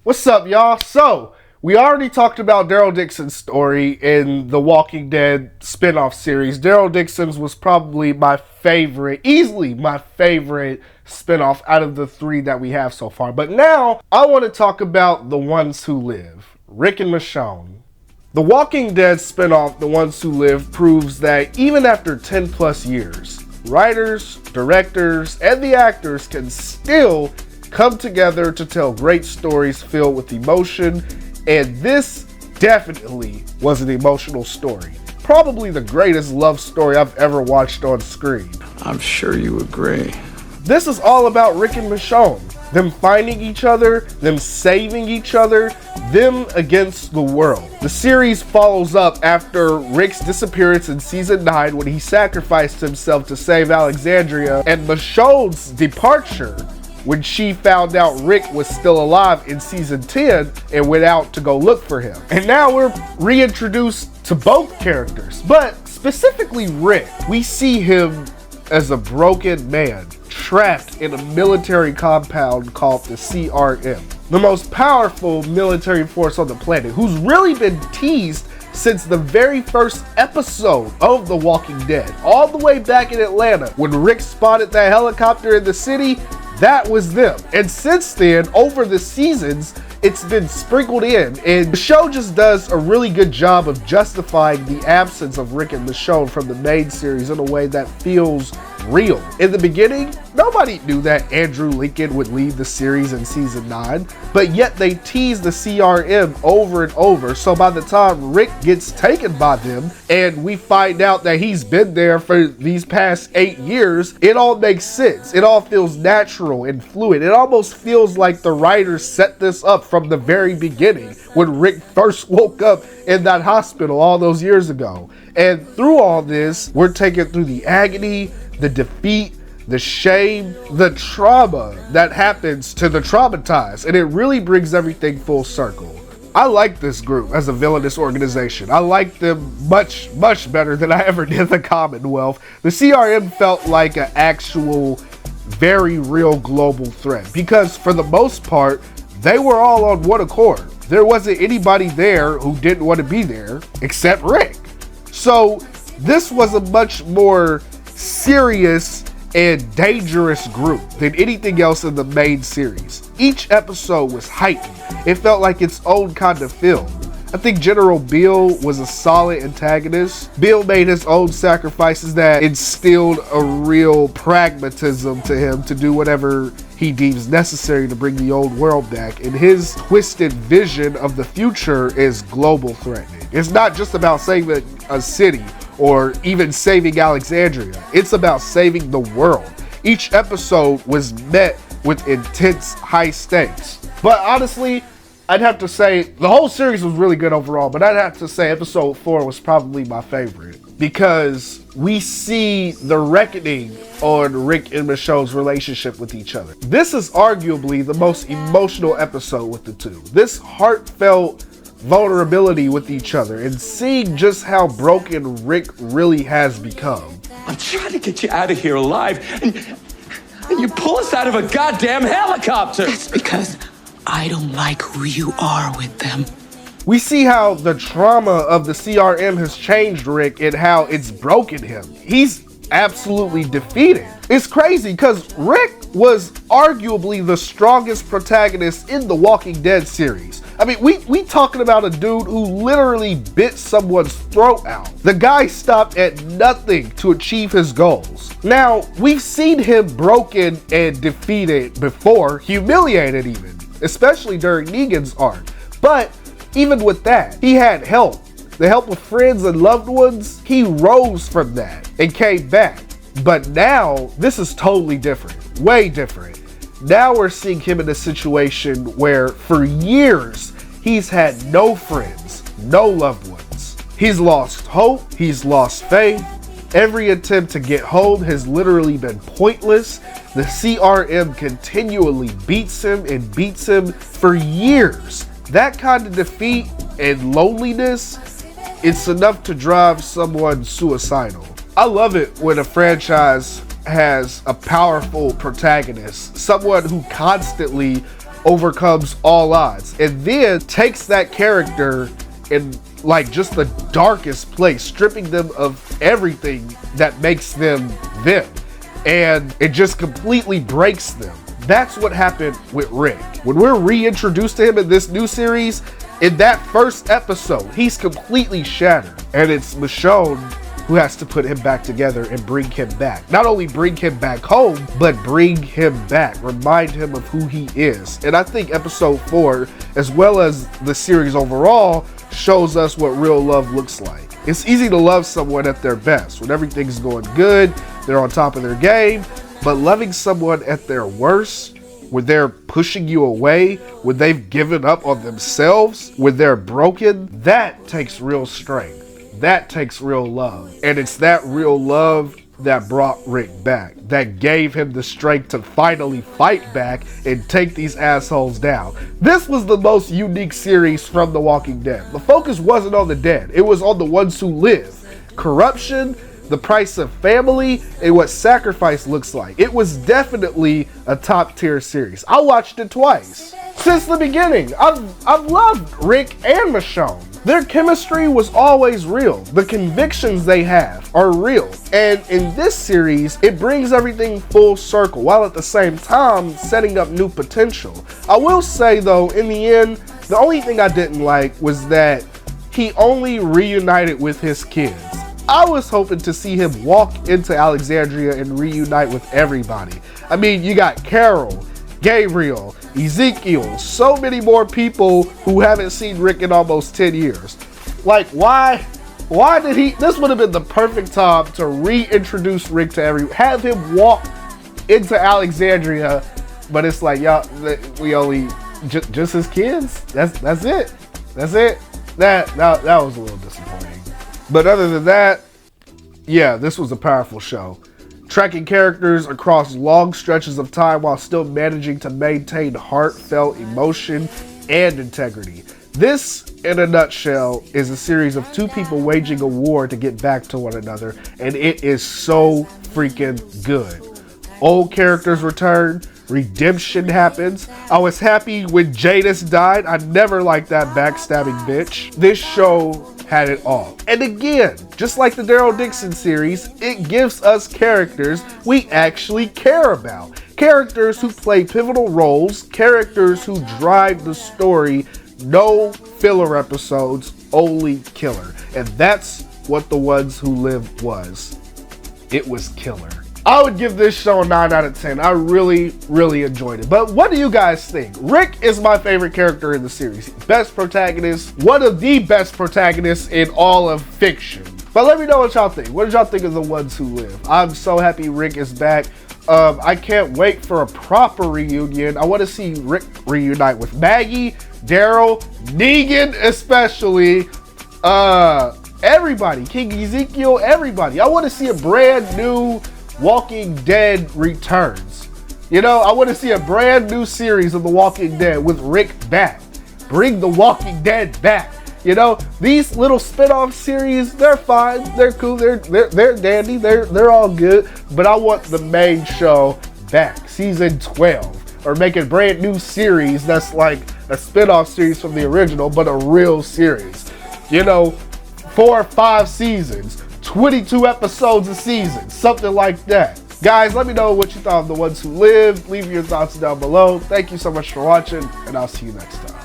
What's up, y'all? So, we already talked about Daryl Dixon's story in the Walking Dead spin-off series. Daryl Dixon's was probably my favorite, easily my favorite spin-off out of the three that we have so far. But now, I want to talk about The Ones Who Live, Rick and Michonne. The Walking Dead spin-off, The Ones Who Live, proves that even after 10 plus years, writers, directors, and the actors can still come together to tell great stories filled with emotion, and this definitely was an emotional story. Probably the greatest love story I've ever watched on screen. I'm sure you agree. This is all about Rick and Michonne, them finding each other, them saving each other, them against the world. The series follows up after Rick's disappearance in season 9 when he sacrificed himself to save Alexandria, and Michonne's departure when she found out Rick was still alive in season 10 and went out to go look for him. And now we're reintroduced to both characters, but specifically Rick. We see him as a broken man trapped in a military compound called the CRM, the most powerful military force on the planet, who's really been teased since the very first episode of The Walking Dead, all the way back in Atlanta. When Rick spotted that helicopter in the city, that was them. And since then, over the seasons, it's been sprinkled in, and the show just does a really good job of justifying the absence of Rick and Michonne from the main series in a way that feels real. In the beginning, nobody knew that Andrew Lincoln would leave the series in season 9, but yet they tease the CRM over and over, so by the time Rick gets taken by them and we find out that he's been there for these past 8 years, it all makes sense. It all feels natural and fluid. It almost feels like the writers set this up from the very beginning when Rick first woke up in that hospital all those years ago. And through all this, we're taken through the agony, the defeat, the shame, the trauma that happens to the traumatized, and it really brings everything full circle. I like this group as a villainous organization. I like them much, much better than I ever did the Commonwealth. The CRM felt like an actual, very real global threat because for the most part, they were all on one accord. There wasn't anybody there who didn't want to be there except Rick. So this was a much more serious and dangerous group than anything else in the main series. Each episode was heightened. It felt like its own kind of film. I think General Bill was a solid antagonist. Bill made his own sacrifices that instilled a real pragmatism to him to do whatever he deems necessary to bring the old world back. And his twisted vision of the future is global threatening. It's not just about saving a city or even saving Alexandria. It's about saving the world. Each episode was met with intense high stakes. But honestly, I'd have to say the whole series was really good overall, but I'd have to say episode 4 was probably my favorite because we see the reckoning on Rick and Michonne's relationship with each other. This is arguably the most emotional episode with the two. This heartfelt vulnerability with each other and seeing just how broken Rick really has become. I'm trying to get you out of here alive, and you pull us out of a goddamn helicopter. That's because I don't like who you are with them. We see how the trauma of the CRM has changed Rick and how it's broken him. He's absolutely defeated. It's crazy because Rick was arguably the strongest protagonist in the Walking Dead series. I mean, we talking about a dude who literally bit someone's throat out. The guy stopped at nothing to achieve his goals. Now, we've seen him broken and defeated before, humiliated even, especially during Negan's arc. But even with that, he had help. The help of friends and loved ones, he rose from that and came back. But now, this is totally different, way different. Now we're seeing him in a situation where for years, he's had no friends, no loved ones. He's lost hope, he's lost faith. Every attempt to get home has literally been pointless. The CRM continually beats him for years. That kind of defeat and loneliness, it's enough to drive someone suicidal. I love it when a franchise has a powerful protagonist, someone who constantly overcomes all odds, and then takes that character in like just the darkest place, stripping them of everything that makes them them, and it just completely breaks them. That's what happened with Rick. When we're reintroduced to him in this new series, in that first episode, he's completely shattered, and it's Michonne who has to put him back together and bring him back. Not only bring him back home, but bring him back, remind him of who he is. And I think episode 4, as well as the series overall, shows us what real love looks like. It's easy to love someone at their best, when everything's going good, they're on top of their game, but loving someone at their worst, when they're pushing you away, when they've given up on themselves, when they're broken, that takes real strength. That takes real love. And it's that real love that brought Rick back, that gave him the strength to finally fight back and take these assholes down. This was the most unique series from The Walking Dead. The focus wasn't on the dead, it was on the ones who live. Corruption, the price of family, and what sacrifice looks like. It was definitely a top tier series. I watched it twice. Since the beginning, I've loved Rick and Michonne. Their chemistry was always real. The convictions they have are real. And in this series, it brings everything full circle, while at the same time setting up new potential. I will say though, in the end, the only thing I didn't like was that he only reunited with his kids. I was hoping to see him walk into Alexandria and reunite with everybody. I mean, you got Carol, Gabriel, Ezekiel, so many more people who haven't seen Rick in almost 10 years. Like, why did he? This would have been the perfect time to reintroduce Rick to everyone. Have him walk into Alexandria, but it's like, y'all, we only, just his kids? That's it. That's it. That was a little disappointing. But other than that, yeah, this was a powerful show. Tracking characters across long stretches of time while still managing to maintain heartfelt emotion and integrity. This, in a nutshell, is a series of two people waging a war to get back to one another, and it is so freaking good. Old characters return, redemption happens. I was happy when Jadis died. I never liked that backstabbing bitch. This show had it all. And again, just like the Daryl Dixon series, it gives us characters we actually care about. Characters who play pivotal roles, characters who drive the story, no filler episodes, only killer. And that's what The Ones Who Live was. It was killer. I would give this show a 9 out of 10. I really, really enjoyed it. But what do you guys think? Rick is my favorite character in the series. Best protagonist, one of the best protagonists in all of fiction. But let me know what y'all think. What did y'all think of The Ones Who Live? I'm so happy Rick is back. I can't wait for a proper reunion. I want to see Rick reunite with Maggie, Daryl, Negan especially, everybody, King Ezekiel, everybody. I want to see a brand new Walking Dead returns. You know, I want to see a brand new series of The Walking Dead with Rick back. Bring The Walking Dead back. You know, these little spin-off series, they're fine, they're cool, they're dandy, they're all good, but I want the main show back, season 12, or make a brand new series that's like a spin-off series from the original, but a real series. You know, 4 or 5 seasons, 22 episodes a season, something like that. Guys, let me know what you thought of The Ones Who Live. Leave your thoughts down below. Thank you so much for watching, and I'll see you next time.